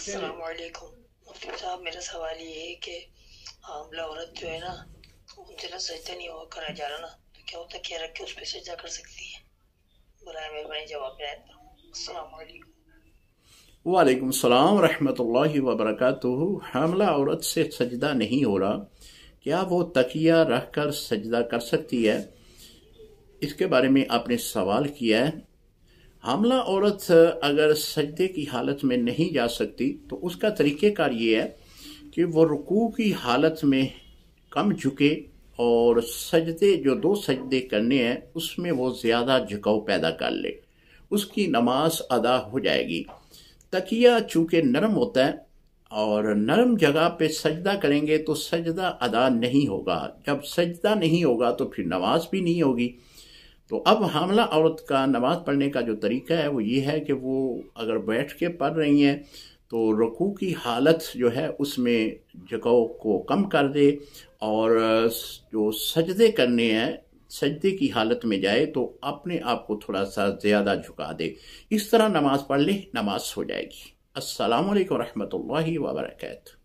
السلام علیکم مفتی صاحب، میرا سوال یہ ہے کہ حاملہ عورت جو ہے نا، ان سے نا سجدہ نہیں ہوا کرا جا رہا نا، تو کیا وہ تکیہ رکھ کے اس پہ سجدہ کر سکتی ہے؟ برائے مہربانی جواب دیں۔ السلام علیکم۔ وعلیکم السلام ورحمۃ اللہ وبرکاتہ۔ حاملہ عورت سے سجدہ نہیں ہو رہا، کیا وہ تکیہ رکھ کر سجدہ کر سکتی ہے؟ اس کے بارے میں آپ نے سوال کیا ہے۔ حاملہ عورت اگر سجدے کی حالت میں نہیں جا سکتی تو اس کا طریقہ کار یہ ہے کہ وہ رکوع کی حالت میں کم جھکے اور سجدے جو 2 سجدے کرنے ہیں اس میں وہ زیادہ جھکاؤ پیدا کر لے، اس کی نماز ادا ہو جائے گی۔ تکیہ چونکہ نرم ہوتا ہے اور نرم جگہ پہ سجدہ کریں گے تو سجدہ ادا نہیں ہوگا، جب سجدہ نہیں ہوگا تو پھر نماز بھی نہیں ہوگی۔ تو اب حاملہ عورت کا نماز پڑھنے کا جو طریقہ ہے وہ یہ ہے کہ وہ اگر بیٹھ کے پڑھ رہی ہیں تو رکوع کی حالت جو ہے اس میں جھکاؤ کو کم کر دے، اور جو سجدے کرنے ہیں سجدے کی حالت میں جائے تو اپنے آپ کو تھوڑا سا زیادہ جھکا دے۔ اس طرح نماز پڑھ لے، نماز ہو جائے گی۔ السلام علیکم ورحمۃ اللہ وبرکاتہ۔